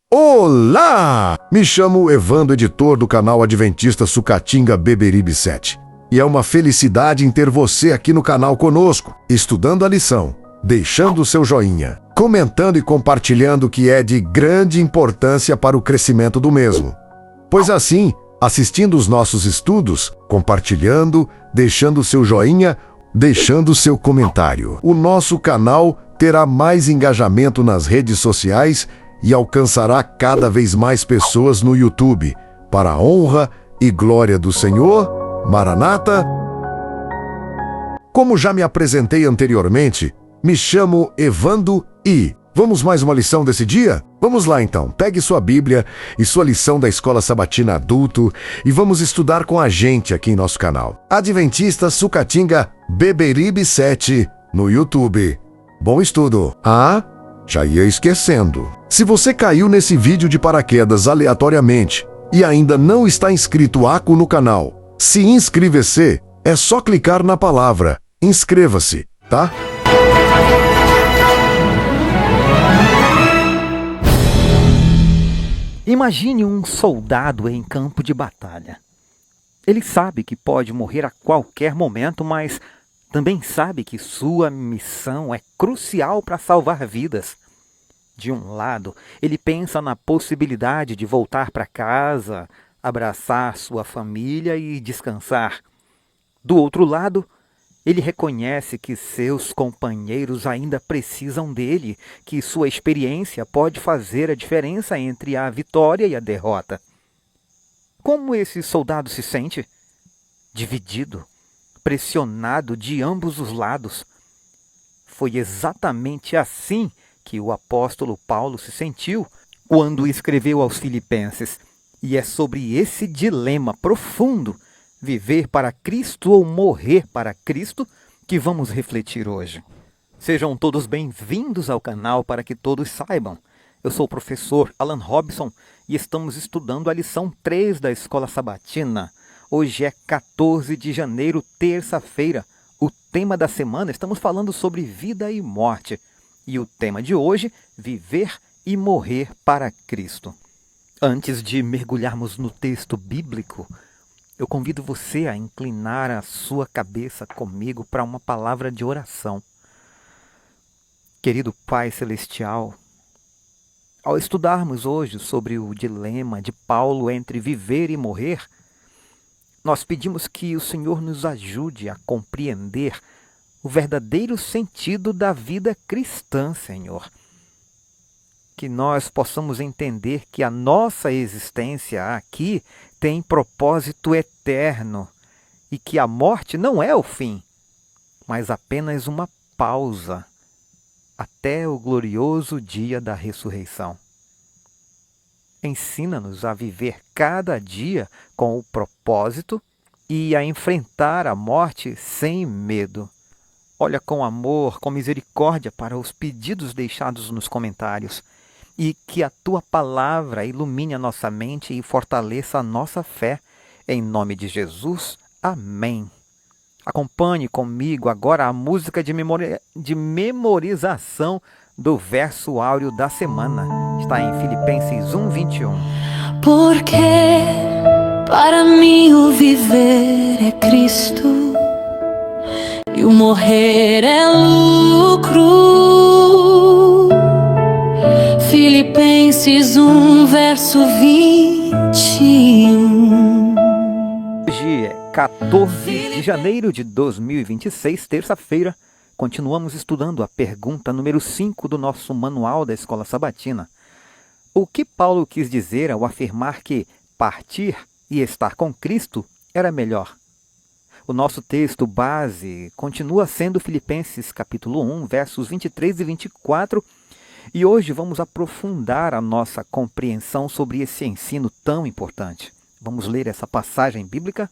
Olá! Me chamo Evandro, editor do canal Adventista Sucatinga Beberibe 7. E é uma felicidade em ter você aqui no canal conosco, estudando a lição, deixando o seu joinha, comentando e compartilhando, que é de grande importância para o crescimento do mesmo. Pois assim, assistindo os nossos estudos, compartilhando, deixando o seu joinha, deixando o seu comentário, o nosso canal terá mais engajamento nas redes sociais e alcançará cada vez mais pessoas no YouTube, para a honra e glória do Senhor. Maranata! Como já me apresentei anteriormente, me chamo Evandro e vamos mais uma lição desse dia? Vamos lá então, pegue sua Bíblia e sua lição da Escola Sabatina Adulto e vamos estudar com a gente aqui em nosso canal Adventista Sucatinga Beberibe 7 no YouTube. Bom estudo! Já ia esquecendo. Se você caiu nesse vídeo de paraquedas aleatoriamente e ainda não está inscrito aqui no canal, se inscrever-se é só clicar na palavra inscreva-se, tá? Imagine um soldado em campo de batalha. Ele sabe que pode morrer a qualquer momento, mas também sabe que sua missão é crucial para salvar vidas. De um lado, ele pensa na possibilidade de voltar para casa, abraçar sua família e descansar. Do outro lado, ele reconhece que seus companheiros ainda precisam dele, que sua experiência pode fazer a diferença entre a vitória e a derrota. Como esse soldado se sente? Dividido, pressionado de ambos os lados. Foi exatamente assim que o apóstolo Paulo se sentiu quando escreveu aos Filipenses. E é sobre esse dilema profundo, viver para Cristo ou morrer para Cristo, que vamos refletir hoje. Sejam todos bem-vindos ao canal Para Que Todos Saibam. Eu sou o professor Alan Robson e estamos estudando a lição 3 da Escola Sabatina. Hoje é 14 de janeiro, terça-feira. O tema da semana, estamos falando sobre vida e morte. E o tema de hoje, viver e morrer para Cristo. Antes de mergulharmos no texto bíblico, eu convido você a inclinar a sua cabeça comigo para uma palavra de oração. Querido Pai Celestial, ao estudarmos hoje sobre o dilema de Paulo entre viver e morrer, nós pedimos que o Senhor nos ajude a compreender o verdadeiro sentido da vida cristã, Senhor. Que nós possamos entender que a nossa existência aqui tem propósito eterno e que a morte não é o fim, mas apenas uma pausa até o glorioso dia da ressurreição. Ensina-nos a viver cada dia com o propósito e a enfrentar a morte sem medo. Olha com amor, com misericórdia para os pedidos deixados nos comentários e que a Tua palavra ilumine a nossa mente e fortaleça a nossa fé. Em nome de Jesus, amém. Acompanhe comigo agora a música de memorização do verso áureo da semana. Está em Filipenses 1:21. Porque para mim o viver é Cristo e o morrer é lucro. Filipenses 1, verso 21. Hoje é 14 de janeiro de 2026, terça-feira. Continuamos estudando a pergunta número 5 do nosso manual da Escola Sabatina. O que Paulo quis dizer ao afirmar que partir e estar com Cristo era melhor? O nosso texto base continua sendo Filipenses capítulo 1, versos 23 e 24, e hoje vamos aprofundar a nossa compreensão sobre esse ensino tão importante. Vamos ler essa passagem bíblica?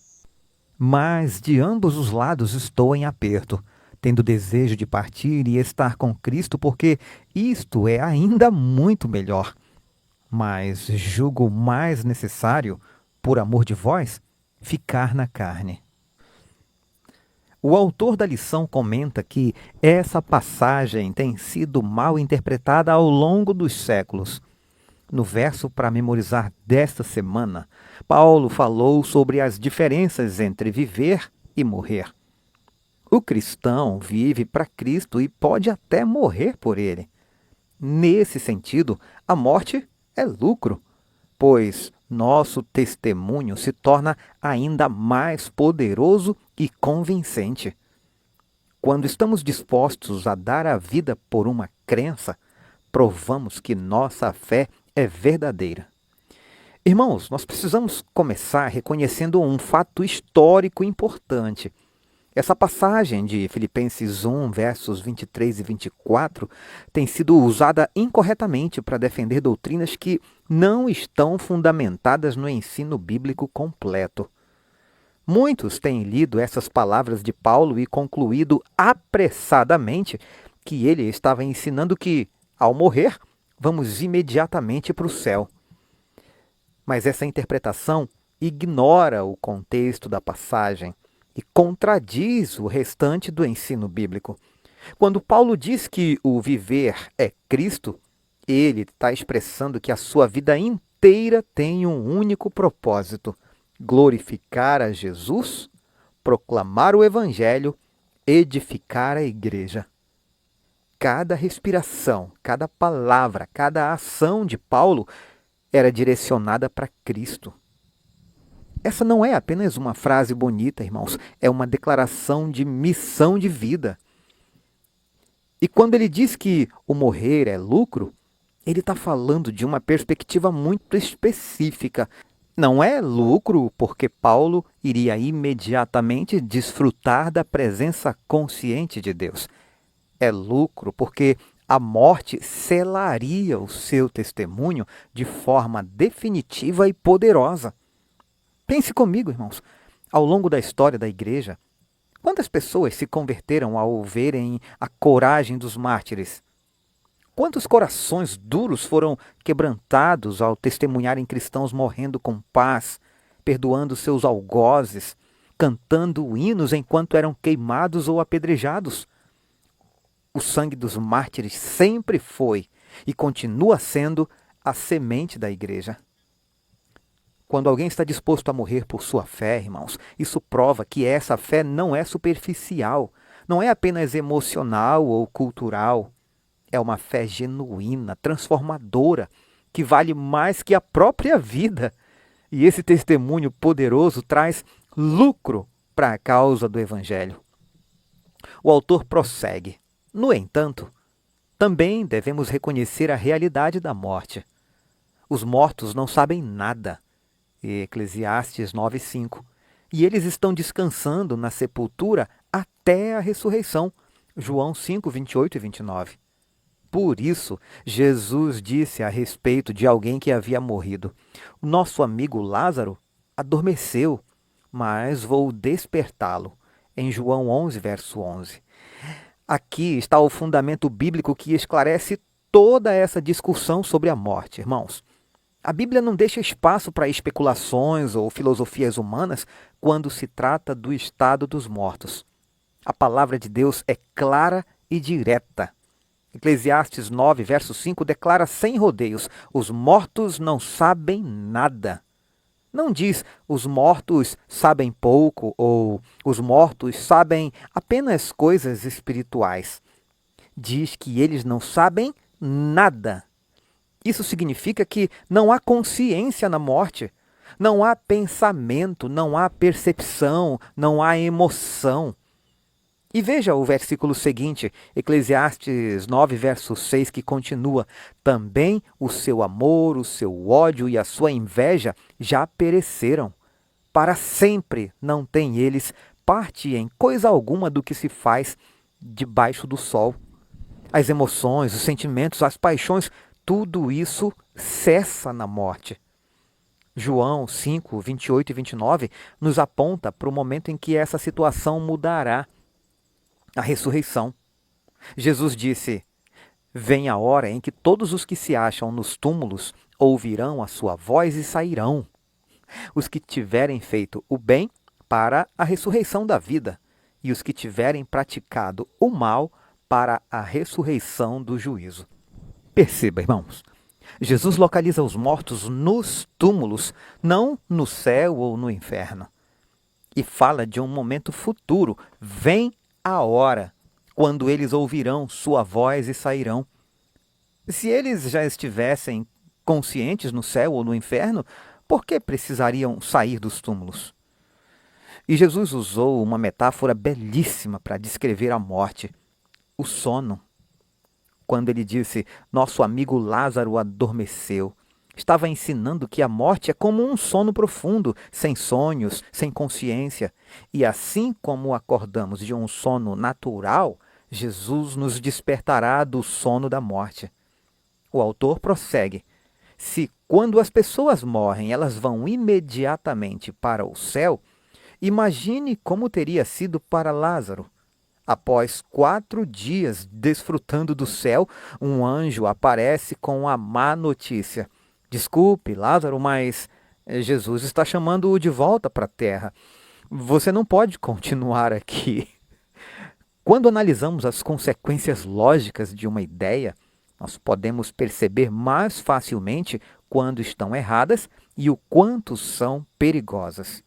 Mas de ambos os lados estou em aperto, tendo desejo de partir e estar com Cristo, porque isto é ainda muito melhor. Mas julgo mais necessário, por amor de vós, ficar na carne. O autor da lição comenta que essa passagem tem sido mal interpretada ao longo dos séculos. No verso para memorizar desta semana, Paulo falou sobre as diferenças entre viver e morrer. O cristão vive para Cristo e pode até morrer por ele. Nesse sentido, a morte é lucro, pois nosso testemunho se torna ainda mais poderoso e convincente. Quando estamos dispostos a dar a vida por uma crença, provamos que nossa fé é verdadeira. Irmãos, nós precisamos começar reconhecendo um fato histórico importante. Essa passagem de Filipenses 1, versos 23 e 24, tem sido usada incorretamente para defender doutrinas que não estão fundamentadas no ensino bíblico completo. Muitos têm lido essas palavras de Paulo e concluído apressadamente que ele estava ensinando que, ao morrer, vamos imediatamente para o céu. Mas essa interpretação ignora o contexto da passagem e contradiz o restante do ensino bíblico. Quando Paulo diz que o viver é Cristo, ele está expressando que a sua vida inteira tem um único propósito: glorificar a Jesus, proclamar o Evangelho, edificar a igreja. Cada respiração, cada palavra, cada ação de Paulo era direcionada para Cristo. Essa não é apenas uma frase bonita, irmãos, é uma declaração de missão de vida. E quando ele diz que o morrer é lucro, ele está falando de uma perspectiva muito específica. Não é lucro porque Paulo iria imediatamente desfrutar da presença consciente de Deus. É lucro porque a morte selaria o seu testemunho de forma definitiva e poderosa. Pense comigo, irmãos, ao longo da história da igreja, quantas pessoas se converteram ao verem a coragem dos mártires? Quantos corações duros foram quebrantados ao testemunharem cristãos morrendo com paz, perdoando seus algozes, cantando hinos enquanto eram queimados ou apedrejados? O sangue dos mártires sempre foi e continua sendo a semente da igreja. Quando alguém está disposto a morrer por sua fé, irmãos, isso prova que essa fé não é superficial, não é apenas emocional ou cultural. É uma fé genuína, transformadora, que vale mais que a própria vida. E esse testemunho poderoso traz lucro para a causa do Evangelho. O autor prossegue. No entanto, também devemos reconhecer a realidade da morte. Os mortos não sabem nada. Eclesiastes 9:5. E eles estão descansando na sepultura até a ressurreição. João 5, 28 e 29. Por isso, Jesus disse a respeito de alguém que havia morrido: o nosso amigo Lázaro adormeceu, mas vou despertá-lo. Em João 11, verso 11. Aqui está o fundamento bíblico que esclarece toda essa discussão sobre a morte, irmãos. A Bíblia não deixa espaço para especulações ou filosofias humanas quando se trata do estado dos mortos. A palavra de Deus é clara e direta. Eclesiastes 9, verso 5 declara sem rodeios: os mortos não sabem nada. Não diz os mortos sabem pouco ou os mortos sabem apenas coisas espirituais. Diz que eles não sabem nada. Isso significa que não há consciência na morte, não há pensamento, não há percepção, não há emoção. E veja o versículo seguinte, Eclesiastes 9, verso 6, que continua: também o seu amor, o seu ódio e a sua inveja já pereceram. Para sempre não têm eles parte em coisa alguma do que se faz debaixo do sol. As emoções, os sentimentos, as paixões, tudo isso cessa na morte. João 5, 28 e 29 nos aponta para o momento em que essa situação mudará. A ressurreição. Jesus disse: vem a hora em que todos os que se acham nos túmulos ouvirão a sua voz e sairão. Os que tiverem feito o bem para a ressurreição da vida, e os que tiverem praticado o mal para a ressurreição do juízo. Perceba, irmãos, Jesus localiza os mortos nos túmulos, não no céu ou no inferno. E fala de um momento futuro. Vem a hora, quando eles ouvirão sua voz e sairão. Se eles já estivessem conscientes no céu ou no inferno, por que precisariam sair dos túmulos? E Jesus usou uma metáfora belíssima para descrever a morte, o sono. Quando ele disse, nosso amigo Lázaro adormeceu, estava ensinando que a morte é como um sono profundo, sem sonhos, sem consciência. E assim como acordamos de um sono natural, Jesus nos despertará do sono da morte. O autor prossegue, se quando as pessoas morrem elas vão imediatamente para o céu, imagine como teria sido para Lázaro. Após 4 dias desfrutando do céu, um anjo aparece com a má notícia. Desculpe, Lázaro, mas Jesus está chamando-o de volta para a terra. Você não pode continuar aqui. Quando analisamos as consequências lógicas de uma ideia, nós podemos perceber mais facilmente quando estão erradas e o quanto são perigosas.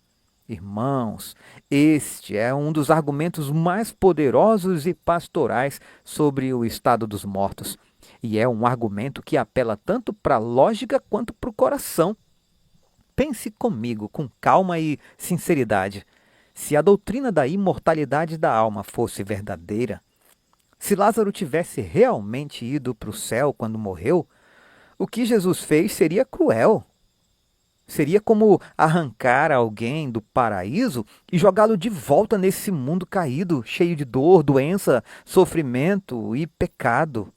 Irmãos, este é um dos argumentos mais poderosos e pastorais sobre o estado dos mortos. E é um argumento que apela tanto para a lógica quanto para o coração. Pense comigo com calma e sinceridade. Se a doutrina da imortalidade da alma fosse verdadeira, se Lázaro tivesse realmente ido para o céu quando morreu, o que Jesus fez seria cruel. Seria como arrancar alguém do paraíso e jogá-lo de volta nesse mundo caído, cheio de dor, doença, sofrimento e pecado.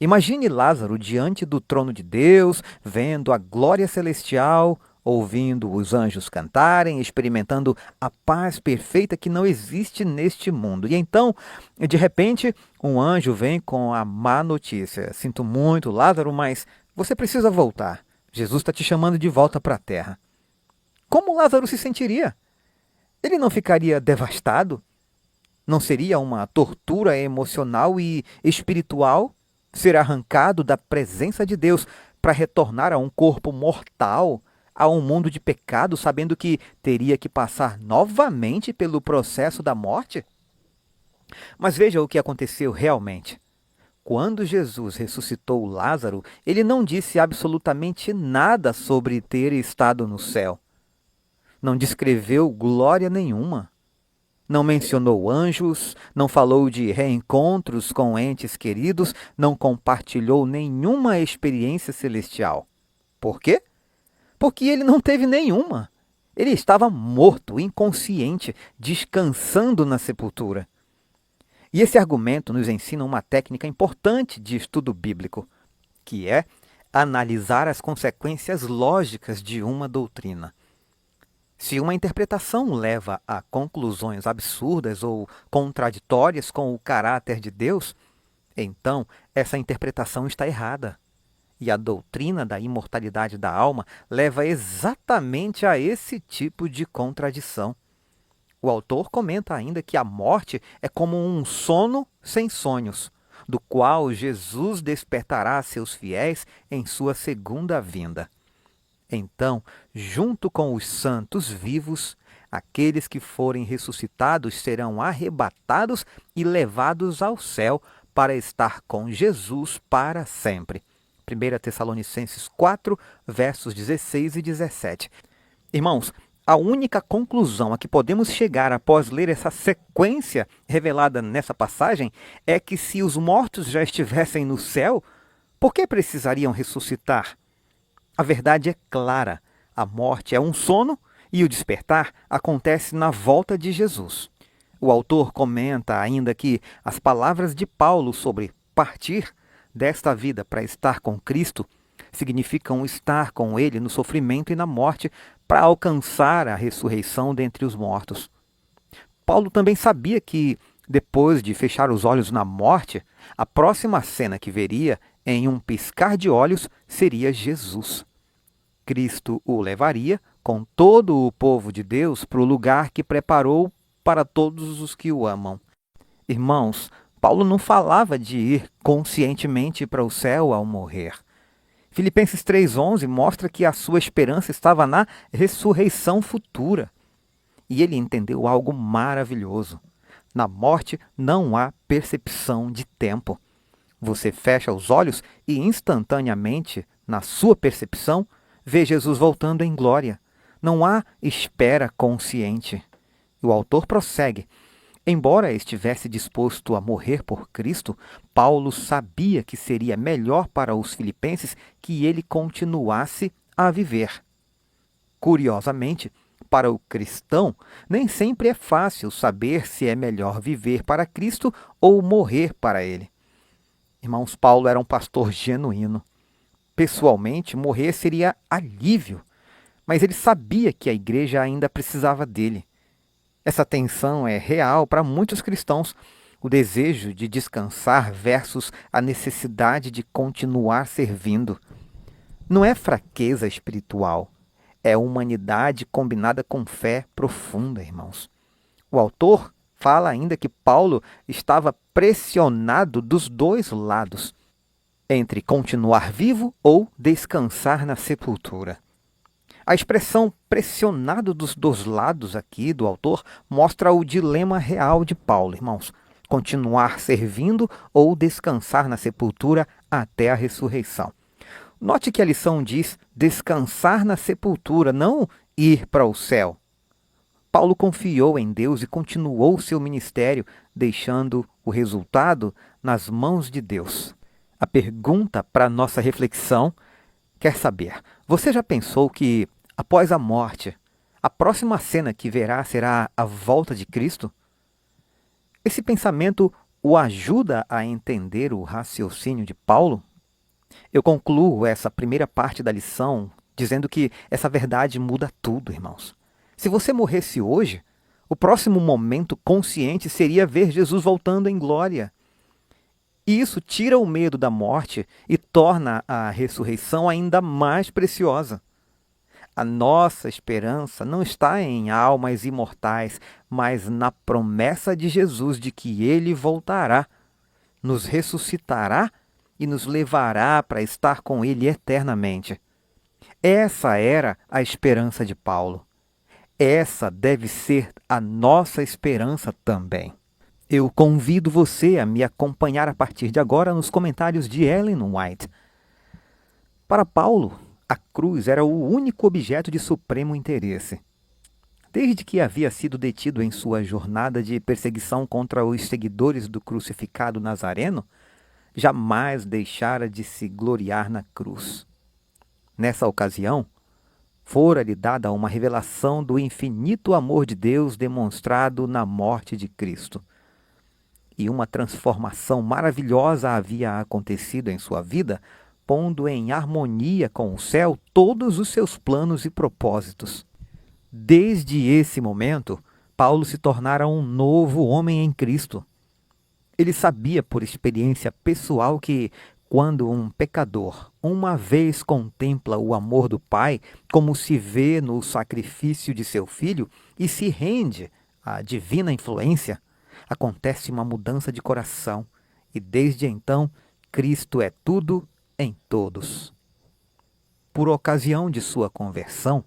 Imagine Lázaro diante do trono de Deus, vendo a glória celestial, ouvindo os anjos cantarem, experimentando a paz perfeita que não existe neste mundo. E então, de repente, um anjo vem com a má notícia. Sinto muito, Lázaro, mas você precisa voltar. Jesus está te chamando de volta para a terra. Como Lázaro se sentiria? Ele não ficaria devastado? Não seria uma tortura emocional e espiritual ser arrancado da presença de Deus para retornar a um corpo mortal, a um mundo de pecado, sabendo que teria que passar novamente pelo processo da morte? Mas veja o que aconteceu realmente. Quando Jesus ressuscitou Lázaro, ele não disse absolutamente nada sobre ter estado no céu. Não descreveu glória nenhuma. Não mencionou anjos, não falou de reencontros com entes queridos, não compartilhou nenhuma experiência celestial. Por quê? Porque ele não teve nenhuma. Ele estava morto, inconsciente, descansando na sepultura. E esse argumento nos ensina uma técnica importante de estudo bíblico, que é analisar as consequências lógicas de uma doutrina. Se uma interpretação leva a conclusões absurdas ou contraditórias com o caráter de Deus, então essa interpretação está errada. E a doutrina da imortalidade da alma leva exatamente a esse tipo de contradição. O autor comenta ainda que a morte é como um sono sem sonhos, do qual Jesus despertará seus fiéis em sua segunda vinda. Então, junto com os santos vivos, aqueles que forem ressuscitados serão arrebatados e levados ao céu para estar com Jesus para sempre. 1 Tessalonicenses 4, versos 16 e 17. Irmãos, a única conclusão a que podemos chegar após ler essa sequência revelada nessa passagem é que se os mortos já estivessem no céu, por que precisariam ressuscitar? A verdade é clara, a morte é um sono e o despertar acontece na volta de Jesus. O autor comenta ainda que as palavras de Paulo sobre partir desta vida para estar com Cristo significam estar com Ele no sofrimento e na morte para alcançar a ressurreição dentre os mortos. Paulo também sabia que, depois de fechar os olhos na morte, a próxima cena que veria, em um piscar de olhos, seria Jesus. Cristo o levaria, com todo o povo de Deus, para o lugar que preparou para todos os que o amam. Irmãos, Paulo não falava de ir conscientemente para o céu ao morrer. Filipenses 3,11 mostra que a sua esperança estava na ressurreição futura. E ele entendeu algo maravilhoso. Na morte não há percepção de tempo. Você fecha os olhos e instantaneamente, na sua percepção, vê Jesus voltando em glória. Não há espera consciente. O autor prossegue. Embora estivesse disposto a morrer por Cristo, Paulo sabia que seria melhor para os filipenses que ele continuasse a viver. Curiosamente, para o cristão, nem sempre é fácil saber se é melhor viver para Cristo ou morrer para ele. Irmãos, Paulo era um pastor genuíno. Pessoalmente, morrer seria alívio, mas ele sabia que a igreja ainda precisava dele. Essa tensão é real para muitos cristãos, o desejo de descansar versus a necessidade de continuar servindo. Não é fraqueza espiritual, é humanidade combinada com fé profunda, irmãos. O autor fala ainda que Paulo estava pressionado dos dois lados, entre continuar vivo ou descansar na sepultura. A expressão pressionado dos dois lados aqui do autor mostra o dilema real de Paulo, irmãos. Continuar servindo ou descansar na sepultura até a ressurreição. Note que a lição diz descansar na sepultura, não ir para o céu. Paulo confiou em Deus e continuou seu ministério, deixando o resultado nas mãos de Deus. A pergunta para nossa reflexão quer saber, você já pensou que, após a morte, a próxima cena que verá será a volta de Cristo? Esse pensamento o ajuda a entender o raciocínio de Paulo? Eu concluo essa primeira parte da lição dizendo que essa verdade muda tudo, irmãos. Se você morresse hoje, o próximo momento consciente seria ver Jesus voltando em glória. E isso tira o medo da morte e torna a ressurreição ainda mais preciosa. A nossa esperança não está em almas imortais, mas na promessa de Jesus de que ele voltará, nos ressuscitará e nos levará para estar com ele eternamente. Essa era a esperança de Paulo. Essa deve ser a nossa esperança também. Eu convido você a me acompanhar a partir de agora nos comentários de Ellen White. Para Paulo, a cruz era o único objeto de supremo interesse. Desde que havia sido detido em sua jornada de perseguição contra os seguidores do crucificado Nazareno, jamais deixara de se gloriar na cruz. Nessa ocasião, fora-lhe dada uma revelação do infinito amor de Deus demonstrado na morte de Cristo. E uma transformação maravilhosa havia acontecido em sua vida, pondo em harmonia com o céu todos os seus planos e propósitos. Desde esse momento, Paulo se tornara um novo homem em Cristo. Ele sabia por experiência pessoal que, quando um pecador uma vez contempla o amor do Pai, como se vê no sacrifício de seu filho, e se rende à divina influência, acontece uma mudança de coração, e desde então, Cristo é tudo em todos. Por ocasião de sua conversão,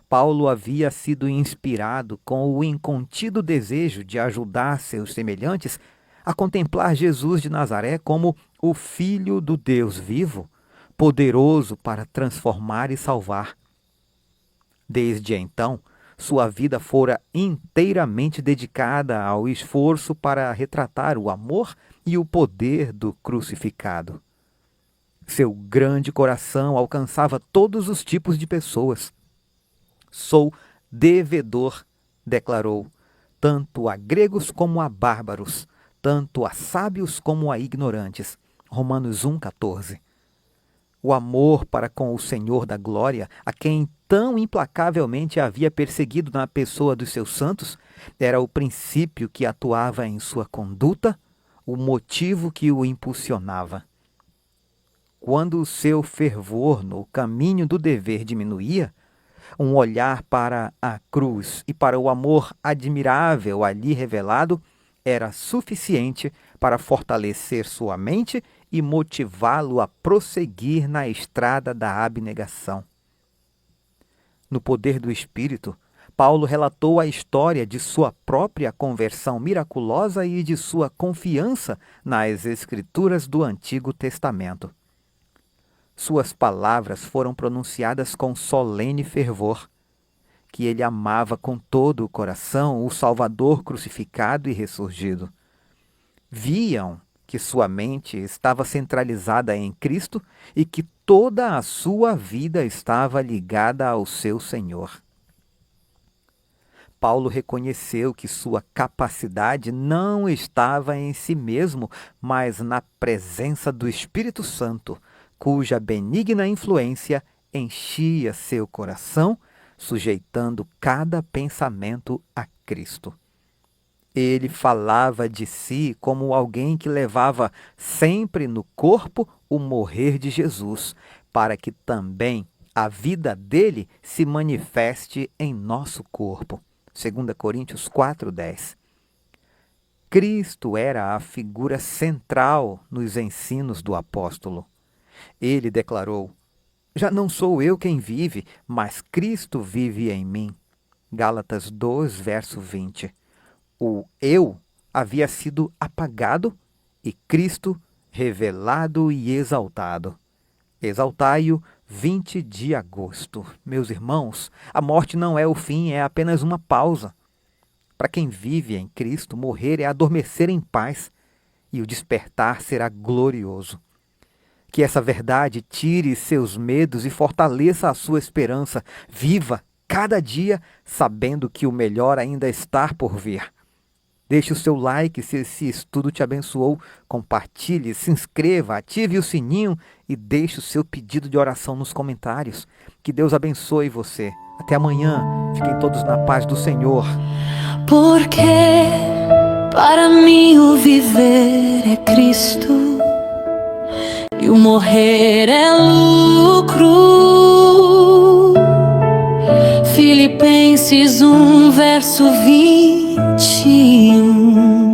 Paulo havia sido inspirado com o incontido desejo de ajudar seus semelhantes a contemplar Jesus de Nazaré como o Filho do Deus vivo, poderoso para transformar e salvar. Desde então, sua vida fora inteiramente dedicada ao esforço para retratar o amor e o poder do crucificado. Seu grande coração alcançava todos os tipos de pessoas. Sou devedor, declarou, tanto a gregos como a bárbaros, tanto a sábios como a ignorantes. Romanos 1,14. O amor para com o Senhor da glória, a quem tão implacavelmente havia perseguido na pessoa dos seus santos, era o princípio que atuava em sua conduta, o motivo que o impulsionava. Quando o seu fervor no caminho do dever diminuía, um olhar para a cruz e para o amor admirável ali revelado era suficiente para fortalecer sua mente e motivá-lo a prosseguir na estrada da abnegação. No poder do Espírito, Paulo relatou a história de sua própria conversão miraculosa e de sua confiança nas Escrituras do Antigo Testamento. Suas palavras foram pronunciadas com solene fervor, que ele amava com todo o coração o Salvador crucificado e ressurgido. Viam que sua mente estava centralizada em Cristo e que toda a sua vida estava ligada ao seu Senhor. Paulo reconheceu que sua capacidade não estava em si mesmo, mas na presença do Espírito Santo, cuja benigna influência enchia seu coração, sujeitando cada pensamento a Cristo. Ele falava de si como alguém que levava sempre no corpo o morrer de Jesus, para que também a vida dele se manifeste em nosso corpo. 2 Coríntios 4:10. Cristo era a figura central nos ensinos do apóstolo. Ele declarou: já não sou eu quem vive, mas Cristo vive em mim. Gálatas 2, verso 20. O eu havia sido apagado e Cristo revelado e exaltado. Exaltai-o, 20 de agosto. Meus irmãos, a morte não é o fim, é apenas uma pausa. Para quem vive em Cristo, morrer é adormecer em paz e o despertar será glorioso. Que essa verdade tire seus medos e fortaleça a sua esperança. Viva cada dia sabendo que o melhor ainda está por vir. Deixe o seu like se esse estudo te abençoou, compartilhe, se inscreva, ative o sininho e deixe o seu pedido de oração nos comentários. Que Deus abençoe você. Até amanhã. Fiquem todos na paz do Senhor. Porque para mim o viver é Cristo e o morrer é lucro. Filipenses 1, verso 21.